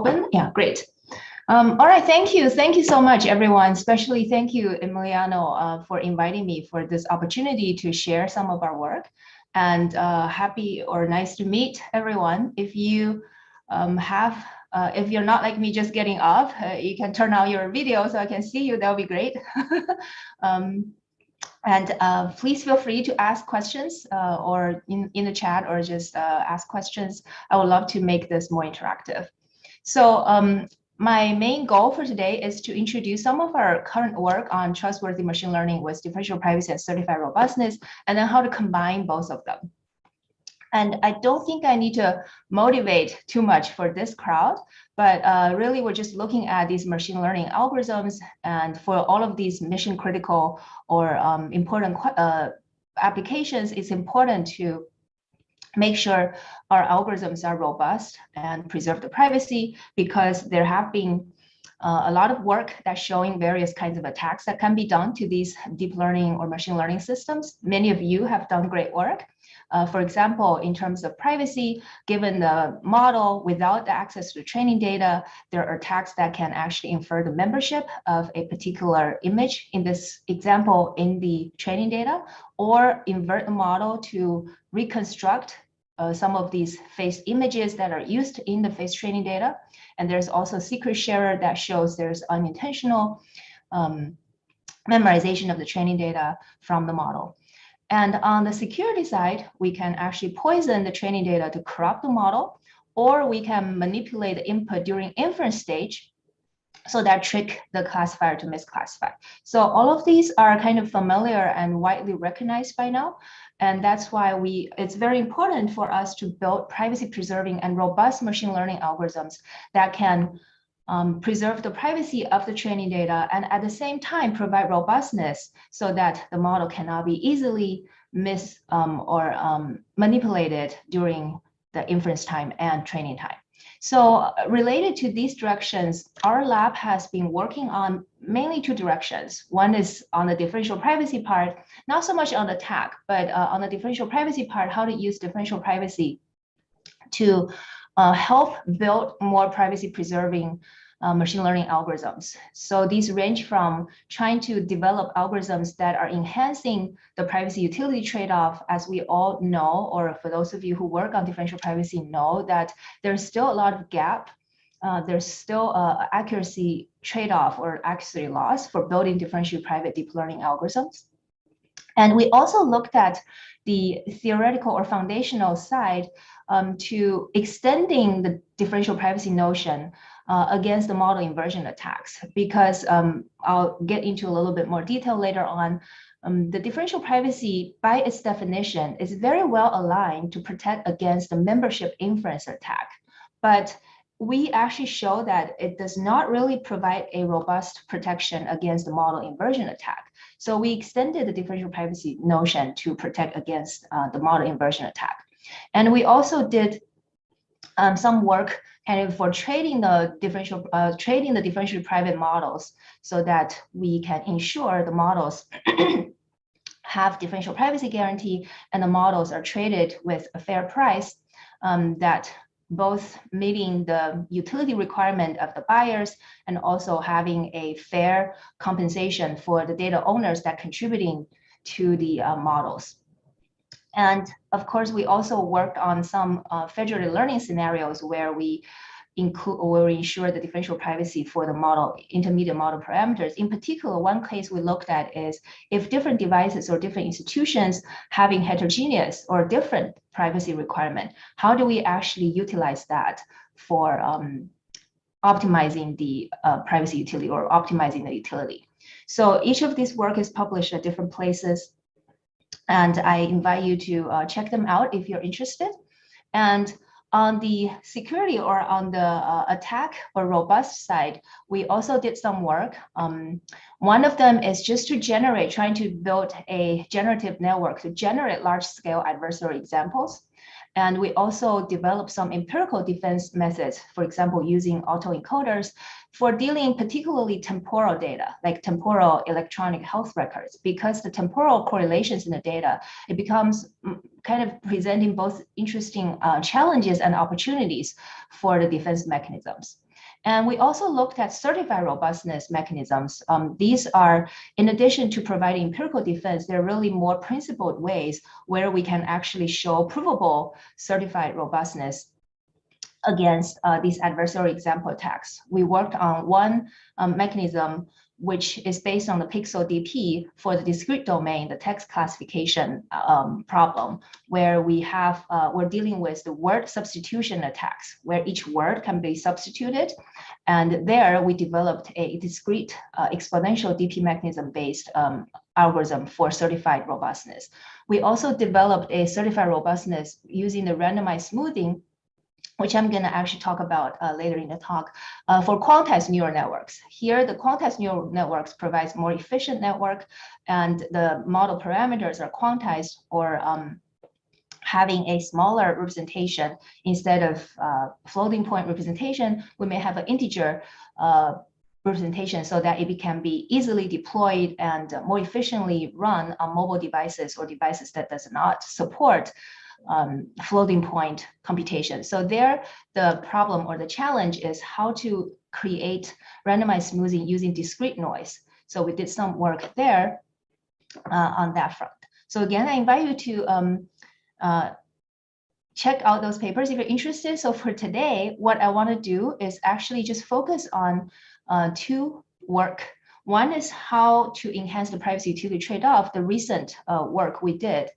open? Yeah, great. All right, thank you. Thank you so much, everyone. Especially thank you, Emiliano, for inviting me for this opportunity to share some of our work. And happy or nice to meet everyone. If you if you're not like me just getting off, you can turn on your video so I can see you. That'll be great. Please feel free to ask questions or in the chat or just ask questions. I would love to make this more interactive. So my main goal for today is to introduce some of our current work on trustworthy machine learning with differential privacy and certified robustness, and then how to combine both of them. And I don't think I need to motivate too much for this crowd, but really we're just looking at these machine learning algorithms, and for all of these mission critical or important applications, it's important to make sure our algorithms are robust and preserve the privacy, because there have been a lot of work that's showing various kinds of attacks that can be done to these deep learning or machine learning systems. Many of you have done great work. For example, in terms of privacy, given the model without the access to training data, there are attacks that can actually infer the membership of a particular image, in this example, in the training data, or invert the model to reconstruct some of these face images that are used in the face training data. And there's also secret sharer that shows there's unintentional memorization of the training data from the model. And on the security side, we can actually poison the training data to corrupt the model, or we can manipulate the input during inference stage so that trick the classifier to misclassify. So all of these are kind of familiar and widely recognized by now. And that's why it's very important for us to build privacy preserving and robust machine learning algorithms that can preserve the privacy of the training data and at the same time provide robustness so that the model cannot be easily manipulated during the inference time and training time. So related to these directions, our lab has been working on mainly two directions. One is on the differential privacy part, not so much on the attack, but on the differential privacy part, how to use differential privacy to help build more privacy preserving machine learning algorithms. So these range from trying to develop algorithms that are enhancing the privacy utility trade-off, as we all know, or for those of you who work on differential privacy know that there's still a lot of gap. There's still accuracy trade-off or accuracy loss for building differential private deep learning algorithms. And we also looked at the theoretical or foundational side to extending the differential privacy notion against the model inversion attacks, because I'll get into a little bit more detail later on. The differential privacy, by its definition, is very well aligned to protect against the membership inference attack. But we actually show that it does not really provide a robust protection against the model inversion attack. So we extended the differential privacy notion to protect against the model inversion attack. And we also did some work kind of for trading the differentially private models so that we can ensure the models have differential privacy guarantee and the models are traded with a fair price that both meeting the utility requirement of the buyers and also having a fair compensation for the data owners that contributing to the models. And of course, we also worked on some federated learning scenarios where we ensure the differential privacy for the model, intermediate model parameters. In particular, one case we looked at is if different devices or different institutions having heterogeneous or different privacy requirement, how do we actually utilize that for optimizing the privacy utility or optimizing the utility? So each of these work is published at different places, and I invite you to check them out if you're interested. And on the security or on the attack or robust side, we also did some work. One of them is just to trying to build a generative network to generate large-scale adversarial examples. And we also developed some empirical defense methods, for example, using autoencoders for dealing particularly temporal data, like temporal electronic health records, because the temporal correlations in the data, it becomes kind of presenting both interesting challenges and opportunities for the defense mechanisms. And we also looked at certified robustness mechanisms. These are, in addition to providing empirical defense, they're really more principled ways where we can actually show provable certified robustness against these adversarial example attacks. We worked on one mechanism which is based on the pixel DP for the discrete domain, the text classification problem, where we're dealing with the word substitution attacks, where each word can be substituted. And there we developed a discrete exponential DP mechanism-based algorithm for certified robustness. We also developed a certified robustness using the randomized smoothing, which I'm going to actually talk about later in the talk, for quantized neural networks. Here, the quantized neural networks provides more efficient network, and the model parameters are quantized, or having a smaller representation instead of floating point representation. We may have an integer representation so that it can be easily deployed and more efficiently run on mobile devices or devices that does not support floating point computation. So there, the problem or the challenge is how to create randomized smoothing using discrete noise. So we did some work there on that front. So again, I invite you to check out those papers if you're interested. So for today, what I want to do is actually just focus on two work. One is how to enhance the privacy utility trade-off, the recent work we did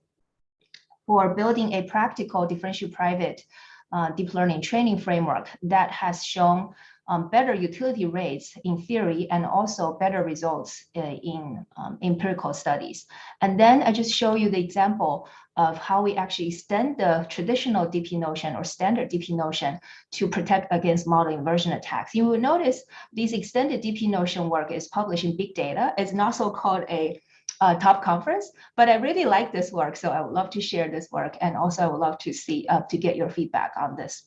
for building a practical differential private deep learning training framework that has shown better utility rates in theory and also better results in empirical studies. And then I just show you the example of how we actually extend the traditional DP notion or standard DP notion to protect against model inversion attacks. You will notice these extended DP notion work is published in Big Data. It's not so called a top conference, but I really like this work, so I would love to share this work, and also I would love to see to get your feedback on this.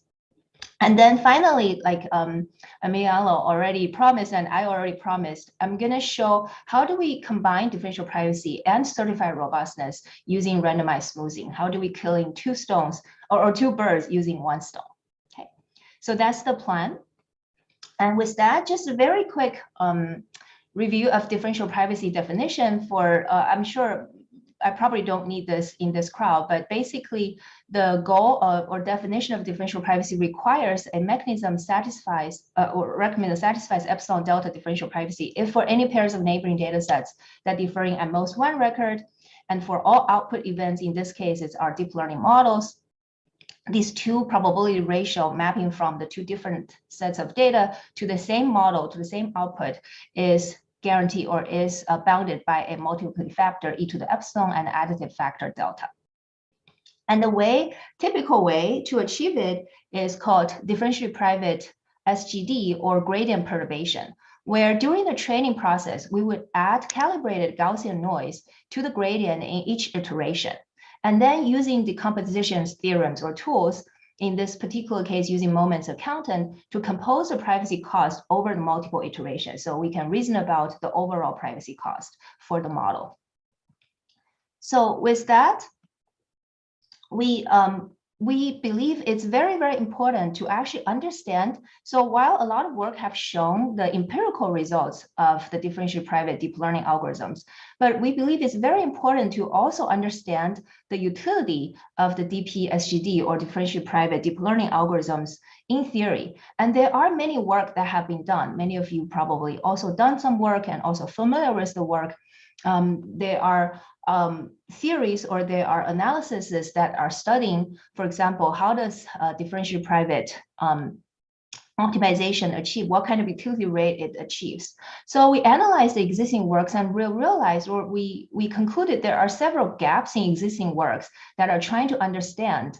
And then finally, like Emiliano already promised, and I already promised, I'm going to show how do we combine differential privacy and certified robustness using randomized smoothing. How do we killing two stones or two birds using one stone? Okay, so that's the plan. And with that, just a very quick review of differential privacy definition for, I'm sure I probably don't need this in this crowd, but basically the goal or definition of differential privacy requires a mechanism satisfies or recommend satisfies epsilon delta differential privacy if for any pairs of neighboring data sets that differing at most one record, and for all output events, in this case, it's our deep learning models, these two probability ratio mapping from the two different sets of data to the same model, to the same output is guaranteed or is bounded by a multiplicative factor e to the epsilon and additive factor delta. And the typical way to achieve it is called differentially private SGD or gradient perturbation, where during the training process, we would add calibrated Gaussian noise to the gradient in each iteration. And then using decomposition theorems or tools, in this particular case, using moments accountant to compose the privacy cost over the multiple iterations. So we can reason about the overall privacy cost for the model. So with that, we believe it's very, very important to actually understand. So while a lot of work have shown the empirical results of the differential private deep learning algorithms, but we believe it's very important to also understand the utility of the DPSGD or differential private deep learning algorithms in theory. And there are many work that have been done. Many of you probably also done some work and also familiar with the work. There are theories or there are analyses that are studying, for example, how does differential private optimization achieve, what kind of utility rate it achieves. So we analyzed the existing works and realized, or we concluded there are several gaps in existing works that are trying to understand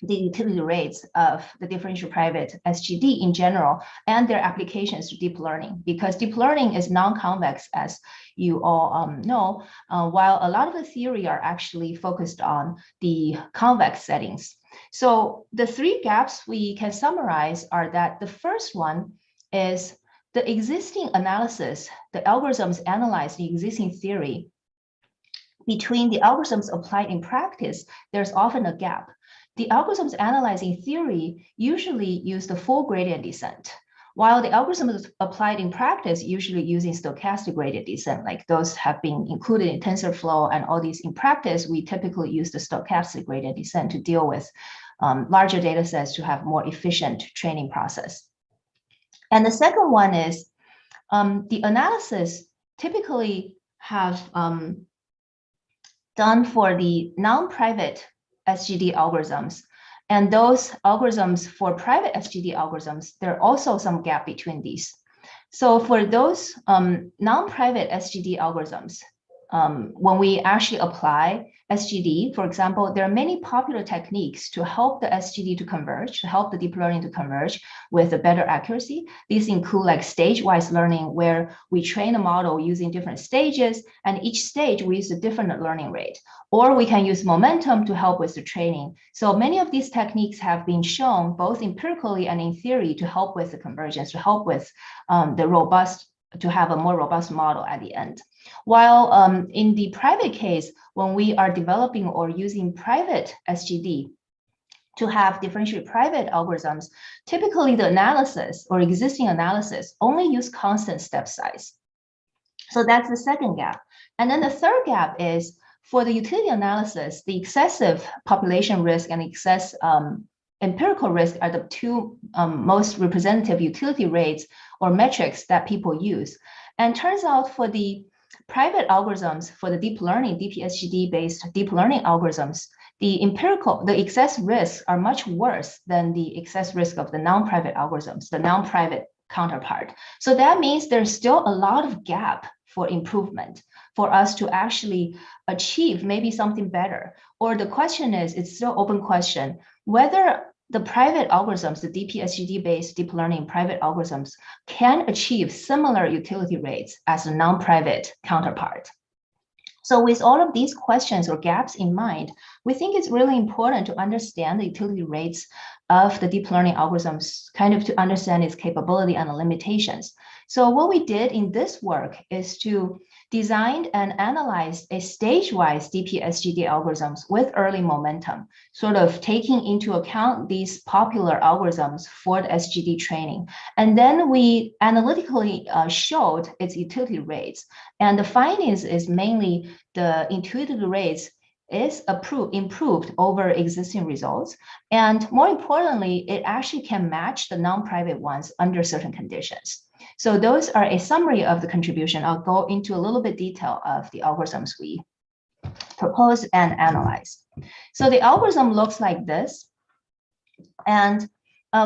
the utility rates of the differential private SGD in general and their applications to deep learning, because deep learning is non-convex, as you all know, while a lot of the theory are actually focused on the convex settings. So the three gaps we can summarize are that the first one is the existing analysis, the algorithms analyze the existing theory. Between the algorithms applied in practice, there's often a gap. The algorithms analyzing theory usually use the full gradient descent, while the algorithms applied in practice usually using stochastic gradient descent, like those have been included in TensorFlow and all these in practice, we typically use the stochastic gradient descent to deal with larger data sets to have more efficient training process. And the second one is the analysis typically have done for the non-private SGD algorithms. And those algorithms for private SGD algorithms, there are also some gap between these. So for those non-private SGD algorithms, when we actually apply SGD, for example, there are many popular techniques to help the SGD to converge, to help the deep learning to converge with a better accuracy. These include like stage-wise learning, where we train a model using different stages, and each stage we use a different learning rate. Or we can use momentum to help with the training. So many of these techniques have been shown both empirically and in theory to help with the convergence, to help with to have a more robust model at the end. While in the private case, when we are developing or using private SGD to have differentially private algorithms, typically the analysis or existing analysis only use constant step size. So that's the second gap. And then the third gap is for the utility analysis, the excessive population risk and excess empirical risk are the two most representative utility rates or metrics that people use. And turns out for the private algorithms, for the deep learning, DPSGD based deep learning algorithms, the excess risks are much worse than the excess risk of the non-private algorithms, the non-private counterpart. So that means there's still a lot of gap for improvement for us to actually achieve maybe something better. Or the question is, it's still open question, whether the private algorithms, the DPSGD-based deep learning private algorithms can achieve similar utility rates as a non-private counterpart. So with all of these questions or gaps in mind, we think it's really important to understand the utility rates of the deep learning algorithms, kind of to understand its capability and the limitations. So what we did in this work is to design and analyze a stage-wise DPSGD algorithms with early momentum, sort of taking into account these popular algorithms for the SGD training. And then we analytically showed its utility rates. And the findings is mainly the utility rates is improved over existing results. And more importantly, it actually can match the non-private ones under certain conditions. So those are a summary of the contribution. I'll go into a little bit detail of the algorithms we proposed and analyzed. So the algorithm looks like this. And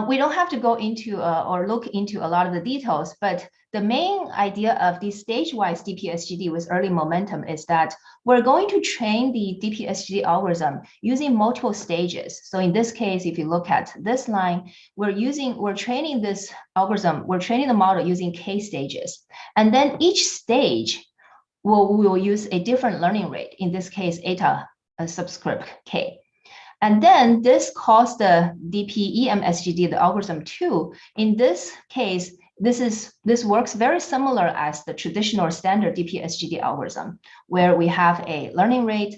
we don't have to go into or look into a lot of the details, but the main idea of the stage-wise DPSGD with early momentum is that we're going to train the DPSGD algorithm using multiple stages. So in this case, if you look at this line, we're training this algorithm, we're training the model using K stages. And then each stage we will use a different learning rate, in this case, eta subscript K. And then this calls the DP-EM-SGD, the algorithm 2. In this case, this works very similar as the traditional standard DPSGD algorithm, where we have a learning rate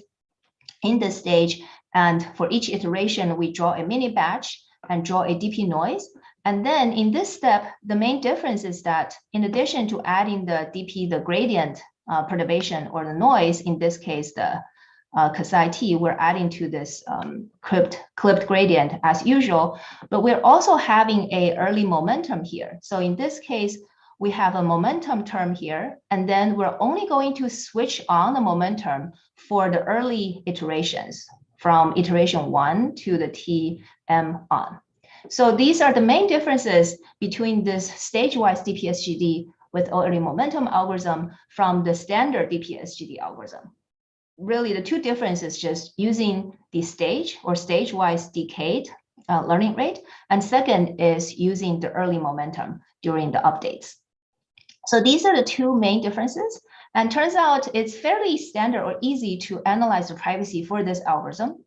in this stage, and for each iteration, we draw a mini batch and draw a DP noise. And then in this step, the main difference is that in addition to adding the DP, the gradient perturbation or the noise, in this case, the Kasai-T, we're adding to this clipped gradient as usual, but we're also having a early momentum here. So in this case, we have a momentum term here, and then we're only going to switch on the momentum for the early iterations from iteration 1 to the TM on. So these are the main differences between this stage-wise DPSGD with early momentum algorithm from the standard DPSGD algorithm. Really, the two differences just using the stage or stage-wise decayed learning rate, and second is using the early momentum during the updates. So these are the two main differences, and turns out it's fairly standard or easy to analyze the privacy for this algorithm,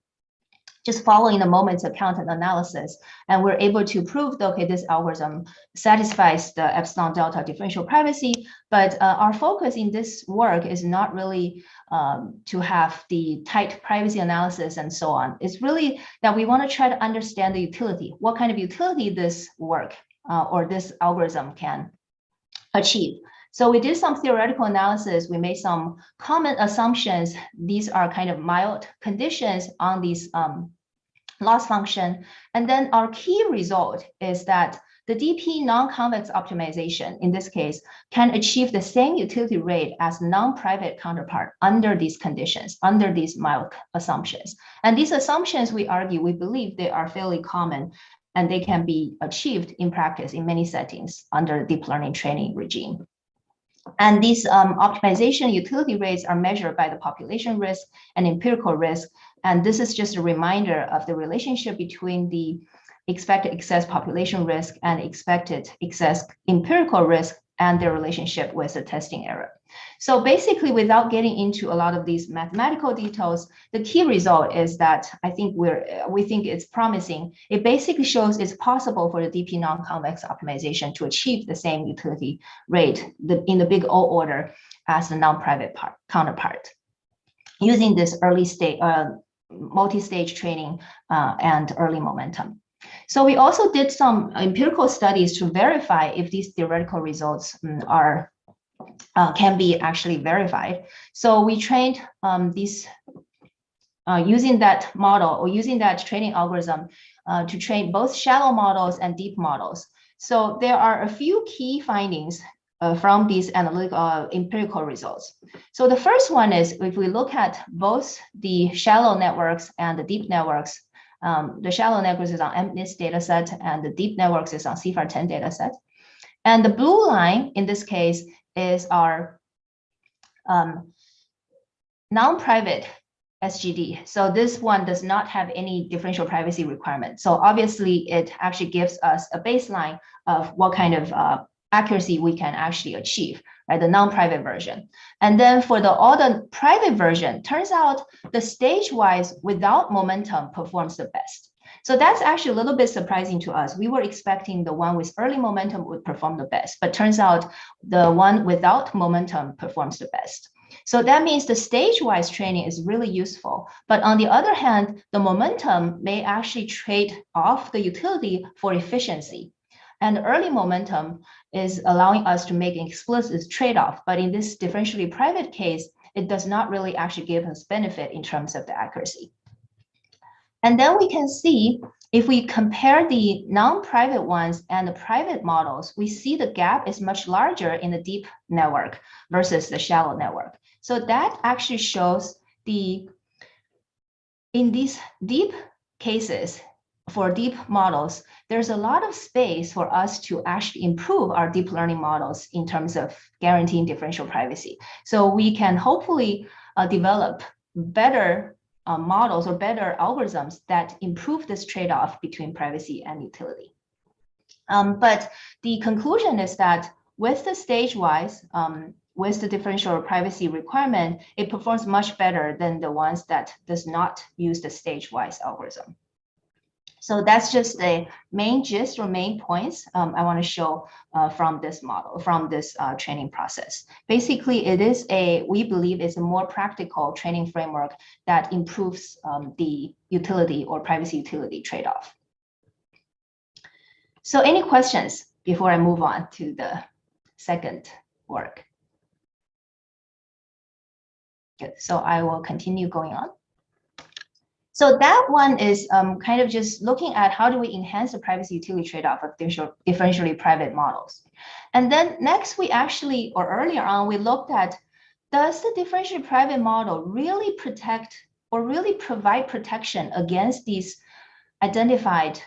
just following the moments of count and analysis. And we're able to prove that, okay, this algorithm satisfies the epsilon delta differential privacy, but our focus in this work is not really to have the tight privacy analysis and so on. It's really that we want to try to understand the utility, what kind of utility this work or this algorithm can achieve. So we did some theoretical analysis. We made some common assumptions. These are kind of mild conditions on these loss function. And then our key result is that the DP non-convex optimization, in this case, can achieve the same utility rate as non-private counterpart under these conditions, under these mild assumptions. And these assumptions, we argue, we believe they are fairly common and they can be achieved in practice in many settings under deep learning training regime. And these optimization utility rates are measured by the population risk and empirical risk. And this is just a reminder of the relationship between the expected excess population risk and expected excess empirical risk and their relationship with the testing error. So basically, without getting into a lot of these mathematical details, the key result is that I think we think it's promising. It basically shows it's possible for the DP non-convex optimization to achieve the same utility rate in the big O order as the non-private counterpart, using this early stage multi-stage training and early momentum. So we also did some empirical studies to verify if these theoretical results can be actually verified. So we trained these using that model or using that training algorithm to train both shallow models and deep models. So there are a few key findings from these analytical empirical results. So the first one is if we look at both the shallow networks and the deep networks, the shallow networks is on MNIST dataset and the deep networks is on CIFAR-10 dataset. And the blue line in this case is our non-private SGD. So this one does not have any differential privacy requirement. So obviously it actually gives us a baseline of what kind of accuracy we can actually achieve, right? The non-private version. And then for all the private version, turns out the stage-wise without momentum performs the best. So that's actually a little bit surprising to us. We were expecting the one with early momentum would perform the best, but turns out the one without momentum performs the best. So that means the stage-wise training is really useful. But on the other hand, the momentum may actually trade off the utility for efficiency. And early momentum is allowing us to make an explicit trade-off. But in this differentially private case, it does not really actually give us benefit in terms of the accuracy. And then we can see if we compare the non-private ones and the private models, we see the gap is much larger in the deep network versus the shallow network. So that actually shows in these deep cases, for deep models, there's a lot of space for us to actually improve our deep learning models in terms of guaranteeing differential privacy. So we can hopefully develop better models or better algorithms that improve this trade-off between privacy and utility. But the conclusion is that with the stage-wise, with the differential privacy requirement, it performs much better than the ones that does not use the stage-wise algorithm. So that's just the main gist or main points I want to show from this model, from this training process. Basically, we believe it's a more practical training framework that improves the utility or privacy utility trade-off. So any questions before I move on to the second work? Good, so I will continue going on. So that one is kind of just looking at how do we enhance the privacy utility trade-off of differentially private models. And then next we actually, or earlier on, we looked at, does the differentially private model really protect or really provide protection against these identified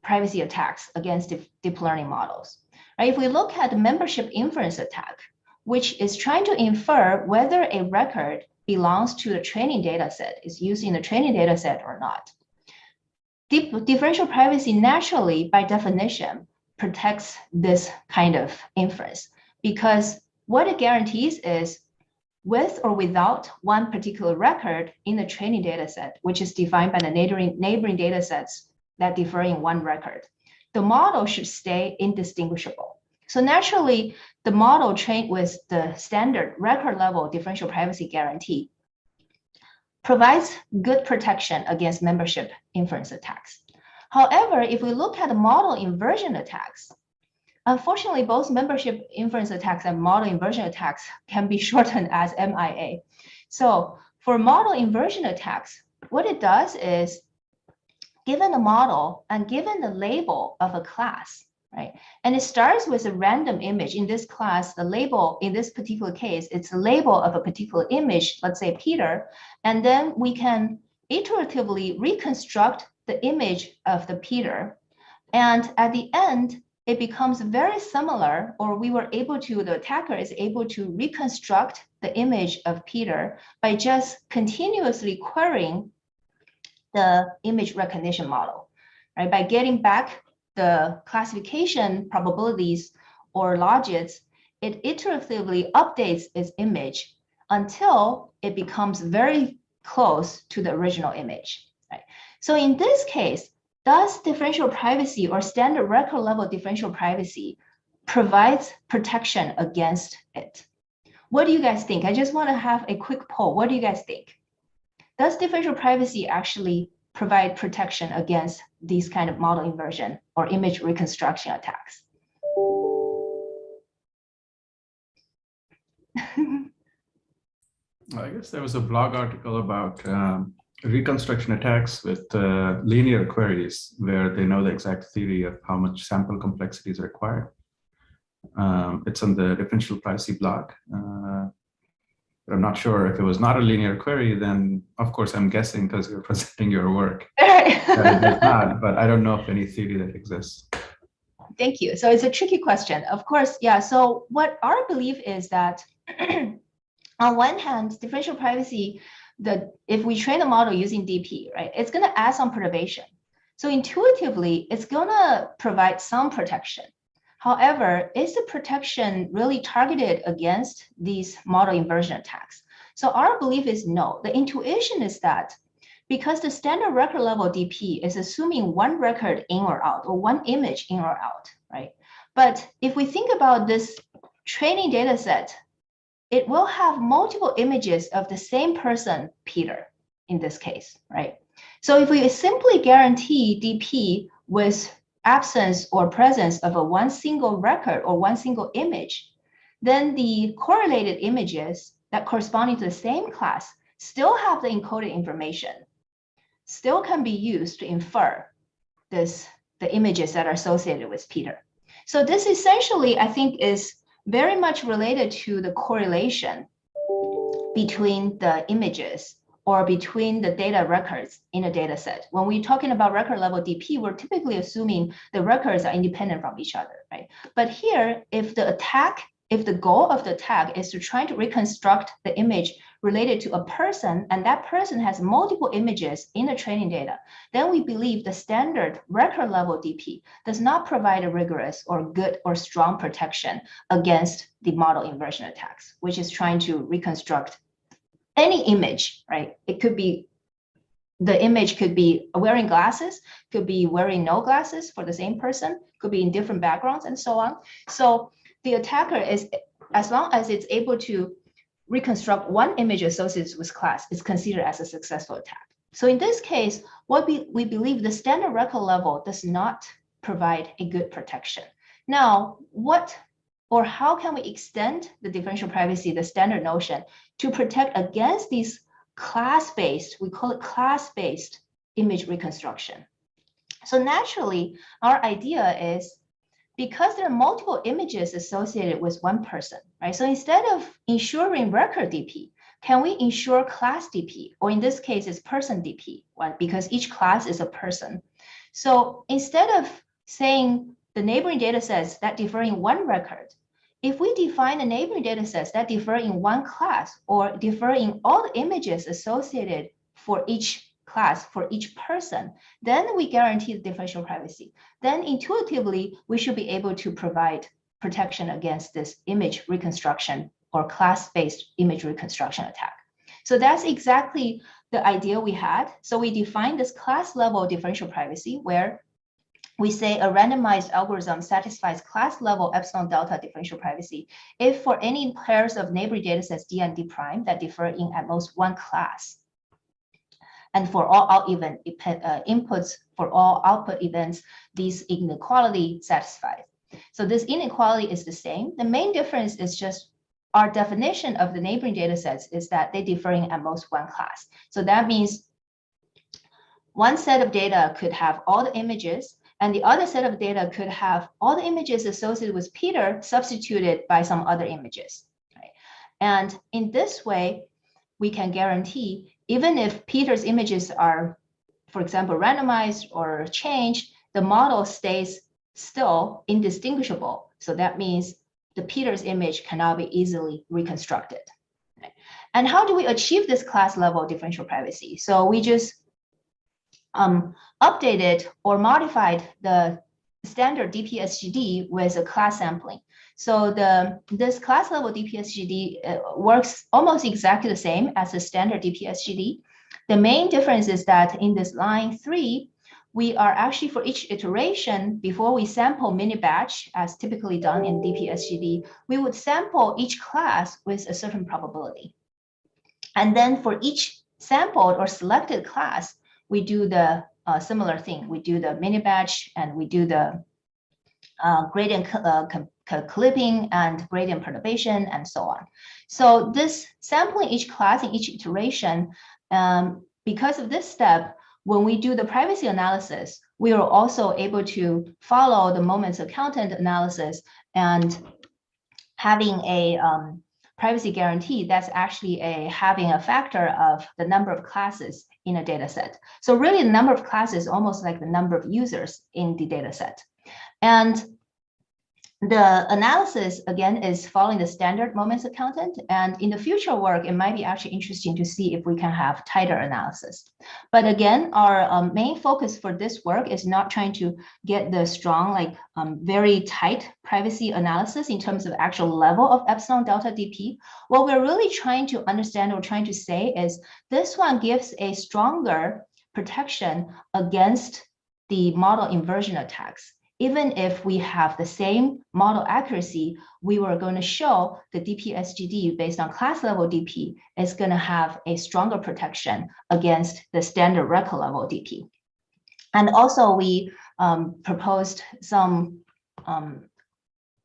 privacy attacks against deep learning models? Right? If we look at the membership inference attack, which is trying to infer whether a record belongs to the training data set, is using the training data set or not. Differential privacy naturally, by definition, protects this kind of inference because what it guarantees is with or without one particular record in the training data set, which is defined by the neighboring data sets that differ in one record, the model should stay indistinguishable. So naturally, the model trained with the standard record level differential privacy guarantee provides good protection against membership inference attacks. However, if we look at the model inversion attacks, Unfortunately, both membership inference attacks and model inversion attacks can be shortened as MIA. So for model inversion attacks, what it does is, given the model and given the label of a class, right? And it starts with a random image. In this class, the label, in this particular case, it's a label of a particular image, let's say Peter, and then we can iteratively reconstruct the image of the Peter. And at the end, it becomes very similar, or the attacker is able to reconstruct the image of Peter by just continuously querying the image recognition model, right? By getting back the classification probabilities or logits, it iteratively updates its image until it becomes very close to the original image, right? So in this case, does differential privacy or standard record level differential privacy provides protection against it? What do you guys think? I just want to have a quick poll. What do you guys think? Does differential privacy actually provide protection against these kind of model inversion or image reconstruction attacks? I guess there was a blog article about reconstruction attacks with linear queries where they know the exact theory of how much sample complexity is required. It's on the differential privacy blog. But I'm not sure if it was not a linear query, then of course I'm guessing because you're presenting your work. It's not, but I don't know of any theory that exists. Thank you. So it's a tricky question. Of course, yeah. So what our belief is that on one hand, differential privacy, if we train the model using DP, right, it's going to add some perturbation. So intuitively, it's going to provide some protection. However, is the protection really targeted against these model inversion attacks? So our belief is no. The intuition is that because the standard record level DP is assuming one record in or out, or one image in or out, right? But if we think about this training data set, it will have multiple images of the same person, Peter, in this case, right? So if we simply guarantee DP with absence or presence of one single record or one single image, then the correlated images that corresponding to the same class still have the encoded information, still can be used to infer the images that are associated with Peter. So this essentially, I think, is very much related to the correlation between the images or between the data records in a data set. When we're talking about record level DP, we're typically assuming the records are independent from each other, right? But here, if the goal of the attack is to try to reconstruct the image related to a person, and that person has multiple images in the training data, then we believe the standard record level DP does not provide a rigorous or good or strong protection against the model inversion attacks, which is trying to reconstruct any image, right? It could be, the image could be wearing glasses, could be wearing no glasses for the same person, could be in different backgrounds and so on. So the attacker is, as long as it's able to reconstruct one image associated with class, is considered as a successful attack. So in this case, what we believe the standard record level does not provide a good protection. Now, what or how can we extend the differential privacy, the standard notion, to protect against these class-based, we call it class-based image reconstruction? So naturally, our idea is, because there are multiple images associated with one person, right? So instead of ensuring record DP, can we ensure class DP? Or in this case, it's person DP, right? Because each class is a person. So instead of saying the neighboring data sets that differ in one record, if we define the neighboring data sets that differ in one class or differ in all the images associated for each class, for each person, then we guarantee the differential privacy. Then intuitively, we should be able to provide protection against this image reconstruction or class-based image reconstruction attack. So that's exactly the idea we had. So we defined this class-level differential privacy where we say a randomized algorithm satisfies class-level epsilon delta differential privacy if for any pairs of neighboring datasets D and D prime that differ in at most one class, and for all out event inputs for all output events, these inequality satisfied. So this inequality is the same. The main difference is just our definition of the neighboring data sets is that they're differing at most one class. So that means one set of data could have all the images, and the other set of data could have all the images associated with Peter substituted by some other images. Right? And in this way, we can guarantee, even if Peter's images are, for example, randomized or changed, the model stays still indistinguishable. So that means the Peter's image cannot be easily reconstructed. Right? And how do we achieve this class level differential privacy? So we just updated or modified the standard DPSGD with a class sampling. So this class level DPSGD works almost exactly the same as the standard DPSGD. The main difference is that in this line 3, we are actually, for each iteration, before we sample mini batch, as typically done in DPSGD, we would sample each class with a certain probability. And then for each sampled or selected class, we do the similar thing. We do the mini batch, and we do the gradient clipping and gradient perturbation and so on. So this sampling each class in each iteration, because of this step, when we do the privacy analysis, we are also able to follow the moments of content analysis and having a privacy guarantee that's actually having a factor of the number of classes in a data set. So really the number of classes is almost like the number of users in the data set. And the analysis, again, is following the standard moments of content. And in the future work, it might be actually interesting to see if we can have tighter analysis. But again, our main focus for this work is not trying to get the strong, very tight privacy analysis in terms of actual level of epsilon delta DP. What we're really trying to understand or trying to say is this one gives a stronger protection against the model inversion attacks. Even if we have the same model accuracy, we were going to show the DPSGD based on class level DP is going to have a stronger protection against the standard record level DP. And also we proposed some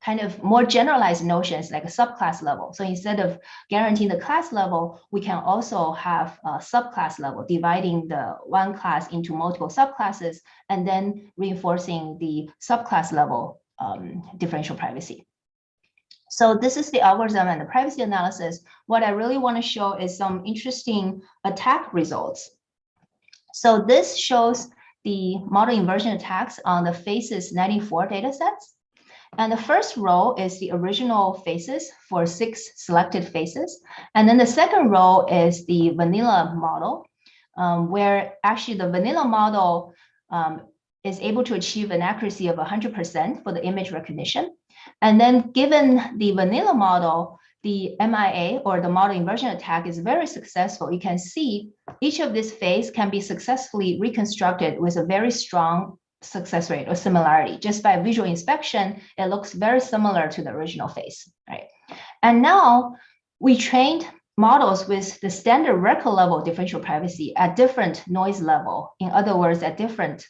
kind of more generalized notions like a subclass level. So instead of guaranteeing the class level, we can also have a subclass level, dividing the one class into multiple subclasses and then reinforcing the subclass level differential privacy. So this is the algorithm and the privacy analysis. What I really want to show is some interesting attack results. So this shows the model inversion attacks on the FACES 94 data sets. And the first row is the original faces for 6 selected faces. And then the second row is the vanilla model, where actually the vanilla model is able to achieve an accuracy of 100% for the image recognition. And then given the vanilla model, the MIA or the model inversion attack is very successful. You can see each of these face can be successfully reconstructed with a very strong success rate or similarity. Just by visual inspection, it looks very similar to the original face, right? And now we trained models with the standard record level differential privacy at different noise level. In other words, at different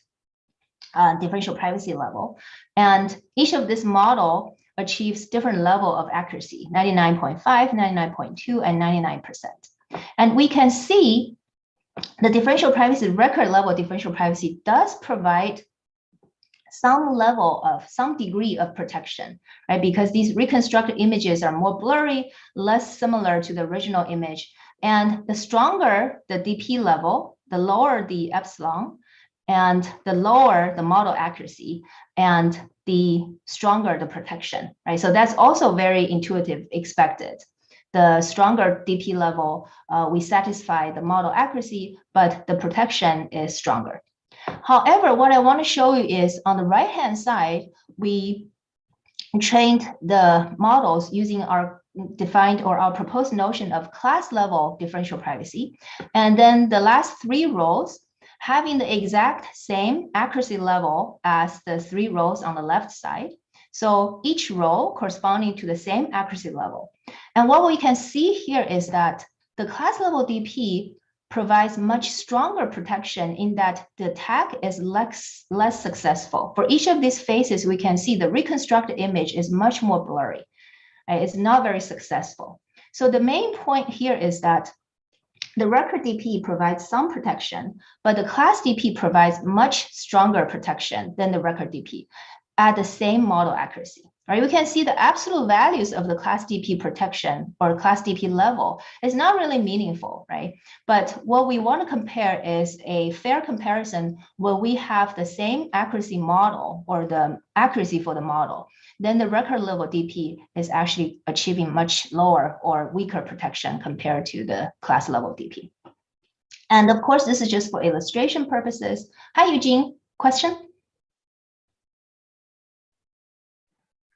differential privacy level. And each of this model achieves different level of accuracy, 99.5, 99.2, and 99%. And we can see the differential privacy, record level differential privacy does provide some degree of protection, right? Because these reconstructed images are more blurry, less similar to the original image. And the stronger the DP level, the lower the epsilon, and the lower the model accuracy, and the stronger the protection, right? So that's also very intuitive, expected. The stronger DP level, we satisfy the model accuracy, but the protection is stronger. However, what I want to show you is on the right-hand side, we trained the models using our defined or our proposed notion of class level differential privacy. And then the last 3 rows having the exact same accuracy level as the 3 rows on the left side. So each row corresponding to the same accuracy level. And what we can see here is that the class level DP provides much stronger protection in that the attack is less successful. For each of these phases, we can see the reconstructed image is much more blurry. It's not very successful. So the main point here is that the record DP provides some protection, but the class DP provides much stronger protection than the record DP at the same model accuracy. Right? We can see the absolute values of the class DP protection or class DP level is not really meaningful, right? But what we want to compare is a fair comparison where we have the same accuracy model or the accuracy for the model. Then the record level DP is actually achieving much lower or weaker protection compared to the class level DP. And of course, this is just for illustration purposes. Hi, Eugene, question?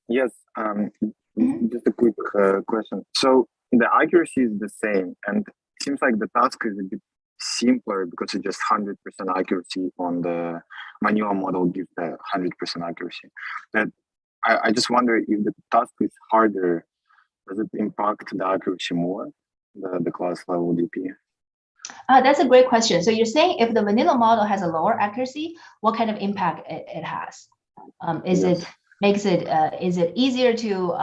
Yes, just a quick question. So the accuracy is the same, and it seems like the task is a bit simpler because it's just 100% accuracy on the manual model gives the 100% accuracy. But I just wonder if the task is harder, does it impact the accuracy more, the class level DP? That's a great question. So you're saying if the vanilla model has a lower accuracy, what kind of impact it has? Is it easier to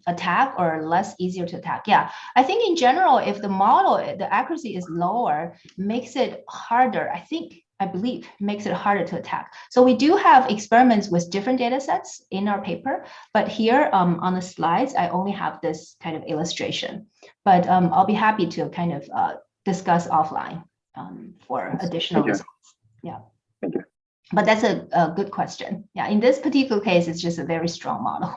attack or less easier to attack? Yeah, I think in general, if the model, the accuracy is lower, makes it harder, I believe, makes it harder to attack. So we do have experiments with different data sets in our paper, but here on the slides, I only have this kind of illustration, but I'll be happy to kind of discuss offline for additional results. Yeah. Thank you. But that's a good question. Yeah, in this particular case, it's just a very strong model.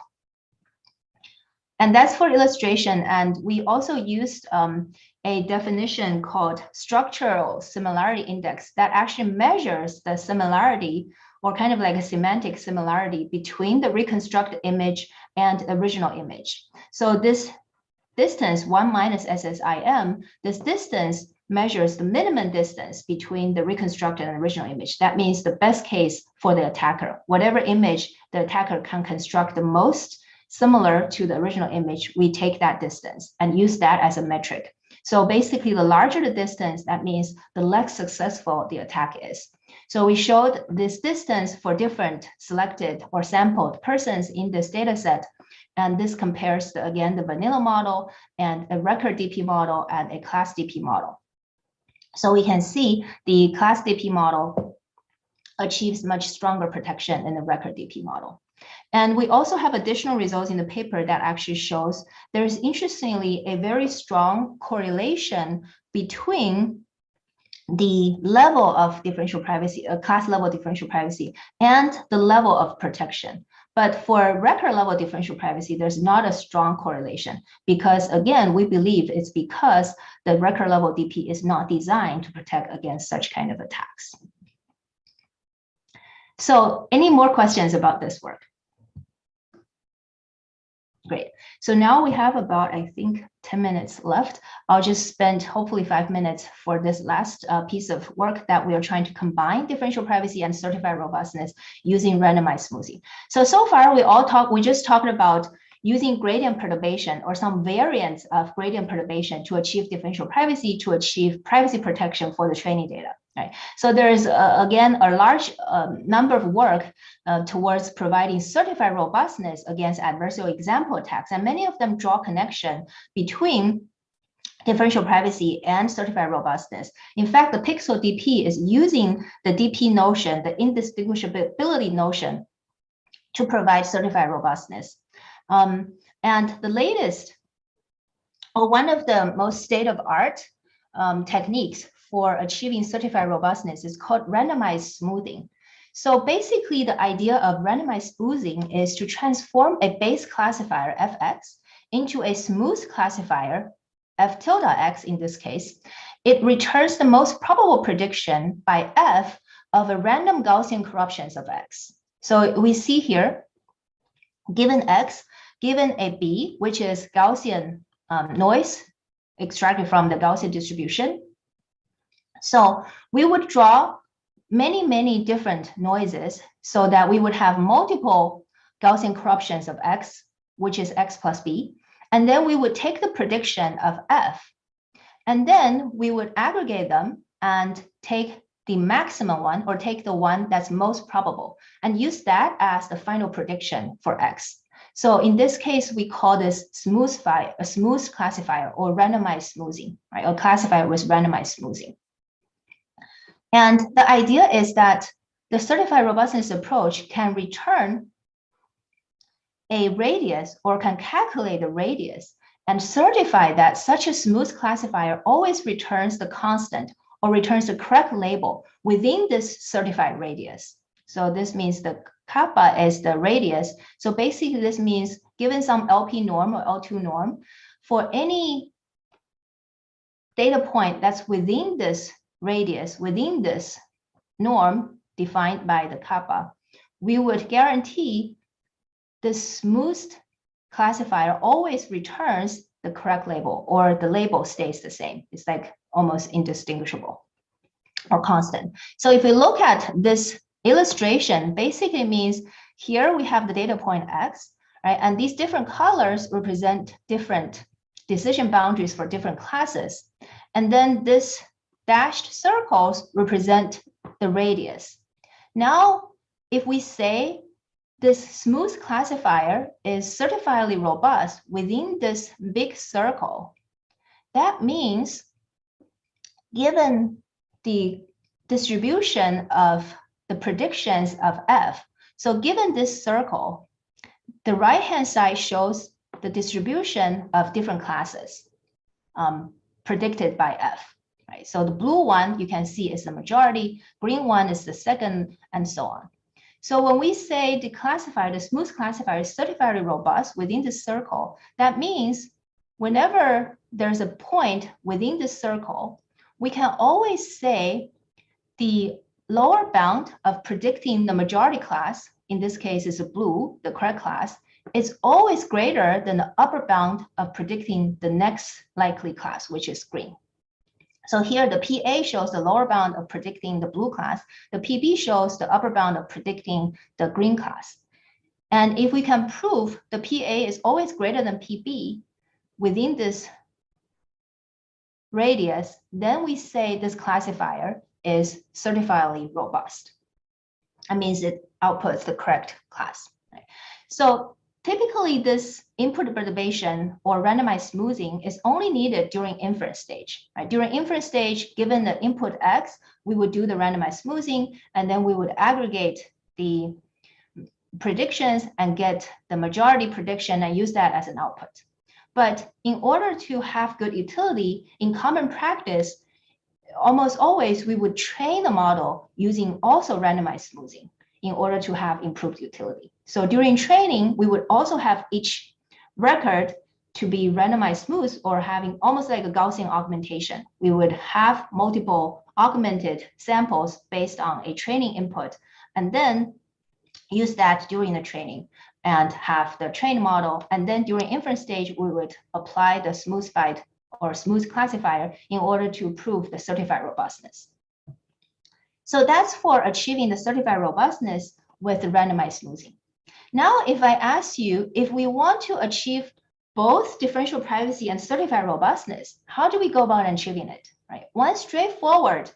And that's for illustration. And we also used a definition called structural similarity index that actually measures the similarity or kind of like a semantic similarity between the reconstructed image and the original image. So this distance, 1 minus SSIM, this distance measures the minimum distance between the reconstructed and original image. That means the best case for the attacker. Whatever image the attacker can construct the most similar to the original image, we take that distance and use that as a metric. So basically, the larger the distance, that means the less successful the attack is. So we showed this distance for different selected or sampled persons in this data set. And this compares, again, the vanilla model and a record DP model and a class DP model. So we can see the class DP model achieves much stronger protection than the record DP model. And we also have additional results in the paper that actually shows there's interestingly a very strong correlation between the level of differential privacy, class level differential privacy, and the level of protection. But for record level differential privacy, there's not a strong correlation because, again, we believe it's because the record level DP is not designed to protect against such kind of attacks. So any more questions about this work? Great. So now we have about, I think, 10 minutes left. I'll just spend hopefully 5 minutes for this last piece of work that we are trying to combine differential privacy and certified robustness using randomized smoothing. So far we just talked about using gradient perturbation or some variants of gradient perturbation to achieve differential privacy, to achieve privacy protection for the training data. Right. So there is, again, a large number of work towards providing certified robustness against adversarial example attacks, and many of them draw connection between differential privacy and certified robustness. In fact, the Pixel DP is using the DP notion, the indistinguishability notion, to provide certified robustness. And the latest, or one of the most state-of-art techniques for achieving certified robustness is called randomized smoothing. So basically, the idea of randomized smoothing is to transform a base classifier fx into a smooth classifier f tilde x in this case. It returns the most probable prediction by f of a random Gaussian corruptions of x. So we see here, given x, given a b, which is Gaussian noise extracted from the Gaussian distribution. So we would draw many different noises so that we would have multiple Gaussian corruptions of x, which is x plus b. And then we would take the prediction of f And then we would aggregate them and take the maximum one, or take the one that's most probable, and use that as the final prediction for X. So in this case, we call this a smooth classifier, or randomized smoothing, right? Or classifier with randomized smoothing. And the idea is that the certified robustness approach can return a radius, or can calculate the radius, and certify that such a smooth classifier always returns the constant, or returns the correct label within this certified radius. So this means the kappa is the radius. So basically this means given some LP norm or L2 norm, for any data point that's within this radius, within this norm defined by the kappa, we would guarantee the smoothed classifier always returns the correct label, or the label stays the same. It's like almost indistinguishable or constant. So if we look at this illustration, basically means here we have the data point X, right? And these different colors represent different decision boundaries for different classes. And then this dashed circles represent the radius. Now, if we say this smooth classifier is certifiably robust within this big circle, that means given the distribution of the predictions of F, so given this circle, the right-hand side shows the distribution of different classes predicted by F, right? So the blue one you can see is the majority, green one is the second, and so on. So when we say the classifier, the smooth classifier is certifiably robust within this circle, that means whenever there's a point within this circle, we can always say the lower bound of predicting the majority class, in this case is a blue, the correct class, is always greater than the upper bound of predicting the next likely class, which is green. So here the PA shows the lower bound of predicting the blue class. The PB shows the upper bound of predicting the green class. And if we can prove the PA is always greater than PB within this radius, then we say this classifier is certifiably robust. That means it outputs the correct class. Right? So typically this input perturbation or randomized smoothing is only needed during inference stage. Right? During inference stage, given the input X, we would do the randomized smoothing, and then we would aggregate the predictions and get the majority prediction and use that as an output. But in order to have good utility, in common practice, almost always we would train the model using also randomized smoothing in order to have improved utility. So during training, we would also have each record to be randomized smooth, or having almost like a Gaussian augmentation. We would have multiple augmented samples based on a training input, and then use that during the training and have the trained model. And then during inference stage, we would apply the smooth-fied or smooth classifier in order to prove the certified robustness. So that's for achieving the certified robustness with the randomized smoothing. Now, if I ask you, if we want to achieve both differential privacy and certified robustness, how do we go about achieving it? Right? One straightforward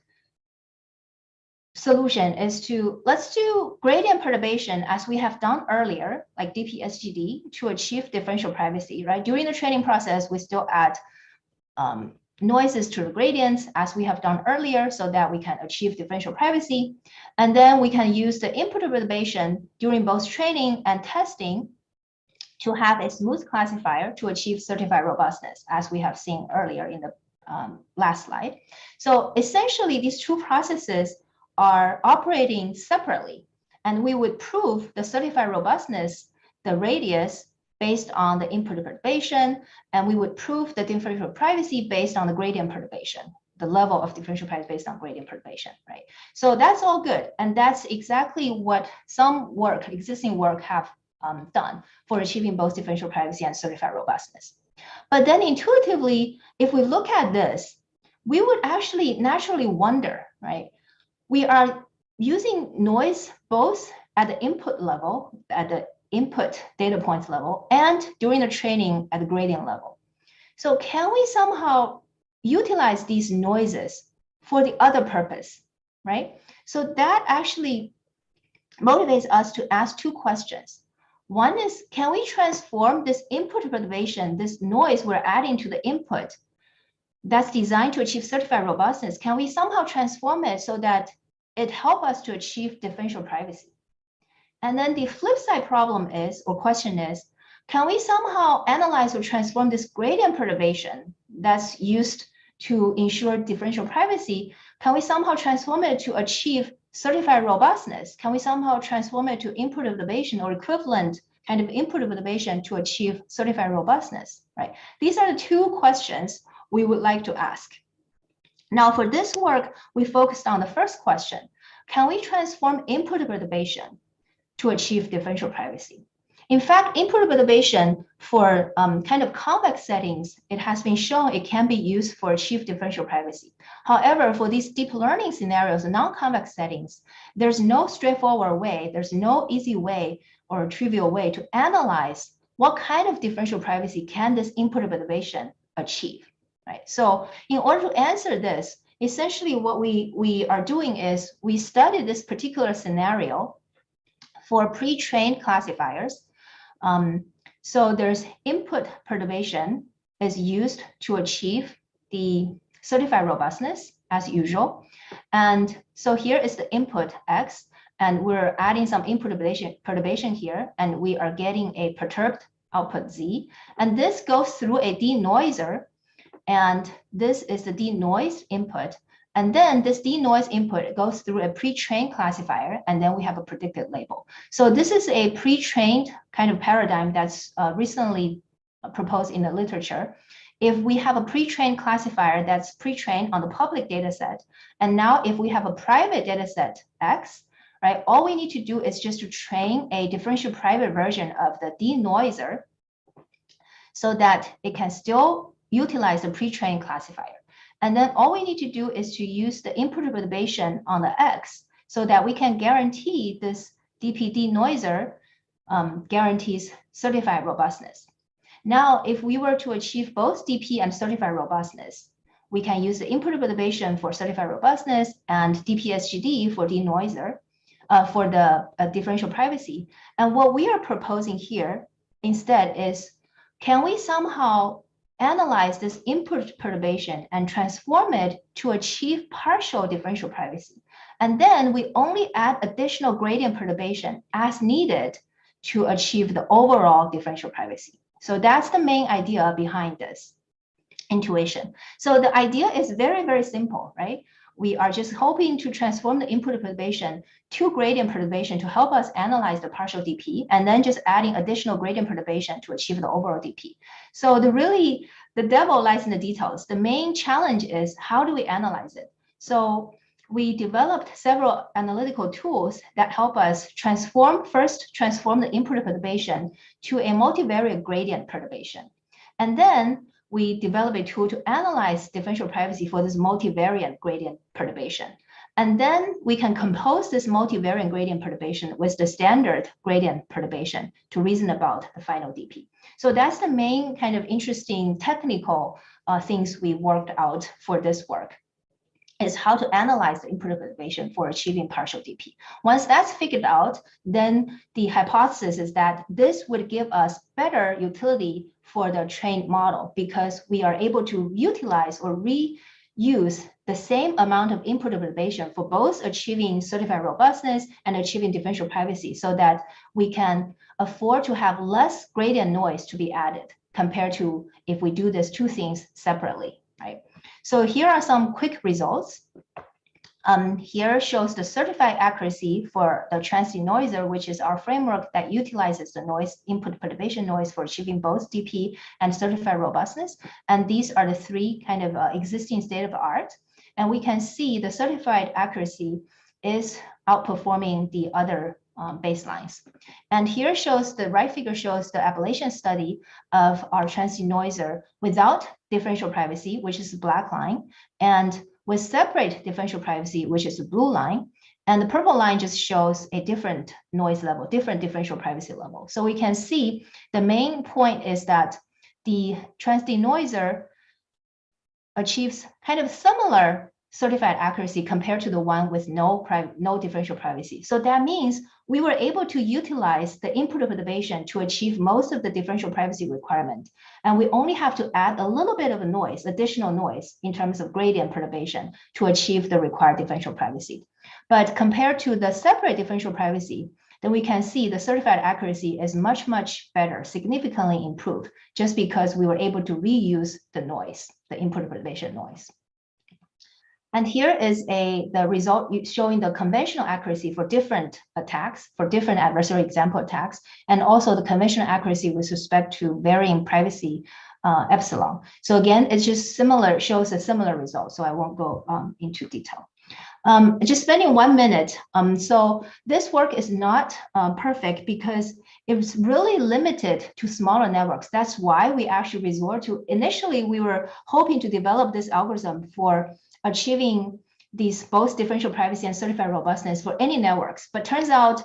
solution is to, let's do gradient perturbation as we have done earlier, like DPSGD, to achieve differential privacy, right? During the training process, we still add noises to the gradients as we have done earlier so that we can achieve differential privacy. And then we can use the input perturbation during both training and testing to have a smooth classifier to achieve certified robustness, as we have seen earlier in the last slide. So essentially, these two processes are operating separately, and we would prove the certified robustness, the radius, based on the input perturbation, and we would prove the differential privacy based on the gradient perturbation, the level of differential privacy based on gradient perturbation, right? So that's all good, and that's exactly what some work, existing work, have done for achieving both differential privacy and certified robustness. But then intuitively, if we look at this, we would actually naturally wonder, right? We are using noise both at the input level, at the input data points level, and during the training at the gradient level. So can we somehow utilize these noises for the other purpose, right? So that actually motivates us to ask two questions. One is, can we transform this input perturbation, this noise we're adding to the input that's designed to achieve certified robustness, can we somehow transform it so that it helps us to achieve differential privacy? And then the flip side problem is, or question is, can we somehow analyze or transform this gradient perturbation that's used to ensure differential privacy? Can we somehow transform it to achieve certified robustness? Can we somehow transform it to input perturbation or equivalent kind of input perturbation to achieve certified robustness, right? These are the two questions we would like to ask. Now, for this work, we focused on the first question. Can we transform input perturbation to achieve differential privacy? In fact, input perturbation for kind of convex settings, it has been shown it can be used for achieve differential privacy. However, for these deep learning scenarios, non-convex settings, there's no straightforward way, there's no easy way or trivial way to analyze what kind of differential privacy can this input perturbation achieve, right? So in order to answer this, essentially what we are doing is we study this particular scenario for pre-trained classifiers. So there's input perturbation is used to achieve the certified robustness as usual. And so here is the input X, and we're adding some input perturbation here, and we are getting a perturbed output Z. And this goes through a denoiser, and this is the denoised input. And then this denoise input goes through a pre-trained classifier, and then we have a predicted label. So this is a pre-trained kind of paradigm that's recently proposed in the literature. If we have a pre-trained classifier that's pre-trained on the public data set, and now if we have a private data set X, right, all we need to do is just to train a differential private version of the denoiser so that it can still utilize the pre-trained classifier. And then all we need to do is to use the input perturbation on the X so that we can guarantee this DP denoiser guarantees certified robustness. Now, if we were to achieve both DP and certified robustness, we can use the input perturbation for certified robustness and DPSGD for denoiser for the differential privacy. And what we are proposing here instead is, can we somehow analyze this input perturbation and transform it to achieve partial differential privacy? And then we only add additional gradient perturbation as needed to achieve the overall differential privacy. So that's the main idea behind this intuition. So the idea is very, very simple, right? We are just hoping to transform the input perturbation to gradient perturbation to help us analyze the partial DP, and then just adding additional gradient perturbation to achieve the overall DP. So the devil lies in the details. The main challenge is, how do we analyze it? So we developed several analytical tools that help us transform the input perturbation to a multivariate gradient perturbation. And then we develop a tool to analyze differential privacy for this multivariate gradient perturbation. And then we can compose this multivariate gradient perturbation with the standard gradient perturbation to reason about the final DP. So that's the main kind of interesting technical things we worked out for this work, is how to analyze the input perturbation for achieving partial DP. Once that's figured out, then the hypothesis is that this would give us better utility for the trained model, because we are able to utilize or reuse the same amount of input perturbation for both achieving certified robustness and achieving differential privacy, so that we can afford to have less gradient noise to be added compared to if we do these two things separately, right? So here are some quick results. Here shows the certified accuracy for the trans-denoiser, which is our framework that utilizes the noise, input perturbation noise, for achieving both DP and certified robustness. And these are the three kind of existing state of the art. And we can see the certified accuracy is outperforming the other baselines. And here shows, the right figure shows the ablation study of our trans-denoiser without differential privacy, which is the black line, and with separate differential privacy, which is the blue line. And the purple line just shows a different noise level, different differential privacy level. So we can see the main point is that the trans-denoiser achieves kind of similar certified accuracy compared to the one with no differential privacy. So that means we were able to utilize the input perturbation to achieve most of the differential privacy requirement. And we only have to add a little bit of a noise, additional noise in terms of gradient perturbation to achieve the required differential privacy. But compared to the separate differential privacy, then we can see the certified accuracy is much, much better, significantly improved, just because we were able to reuse the noise, the input perturbation noise. And here is the result showing the conventional accuracy for different attacks, for different adversarial example attacks, and also the conventional accuracy with respect to varying privacy epsilon. So again, it's just similar, shows a similar result. So I won't go into detail. Just spending 1 minute. So this work is not perfect because it's really limited to smaller networks. That's why we actually resort to, initially we were hoping to develop this algorithm for achieving these both differential privacy and certified robustness for any networks. But turns out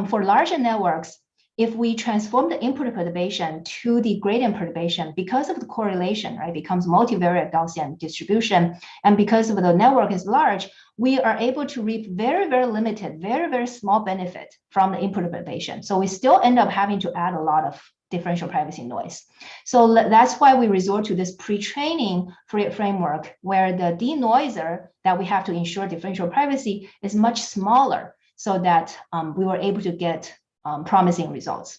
for larger networks, if we transform the input perturbation to the gradient perturbation, because of the correlation, right, becomes multivariate Gaussian distribution, and because of the network is large, we are able to reap very, very limited, very, very small benefit from the input perturbation. So we still end up having to add a lot of differential privacy noise. So that's why we resort to this pre-training framework, where the denoiser that we have to ensure differential privacy is much smaller, so that we were able to get promising results.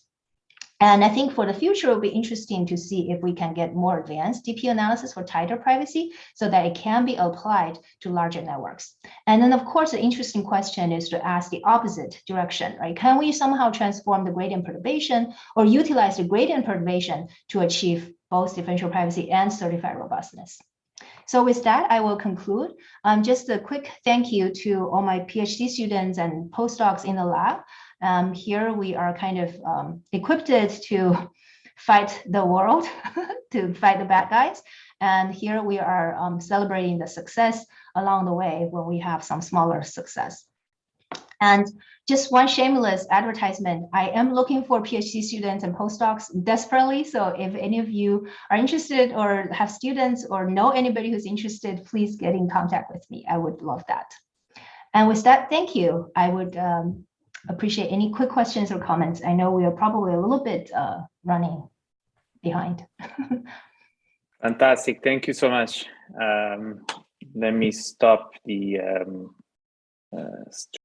And I think for the future, it'll be interesting to see if we can get more advanced DP analysis for tighter privacy so that it can be applied to larger networks. And then, of course, the interesting question is to ask the opposite direction, right? Can we somehow transform the gradient perturbation or utilize the gradient perturbation to achieve both differential privacy and certified robustness? So with that, I will conclude. Just a quick thank you to all my PhD students and postdocs in the lab. Here we are kind of equipped to fight the world, to fight the bad guys. And here we are celebrating the success along the way when we have some smaller success. And just one shameless advertisement, I am looking for PhD students and postdocs desperately. So if any of you are interested or have students or know anybody who's interested, please get in contact with me. I would love that. And with that, thank you. I would appreciate any quick questions or comments. I know we are probably a little bit running behind. Fantastic. Thank you so much. Let me stop the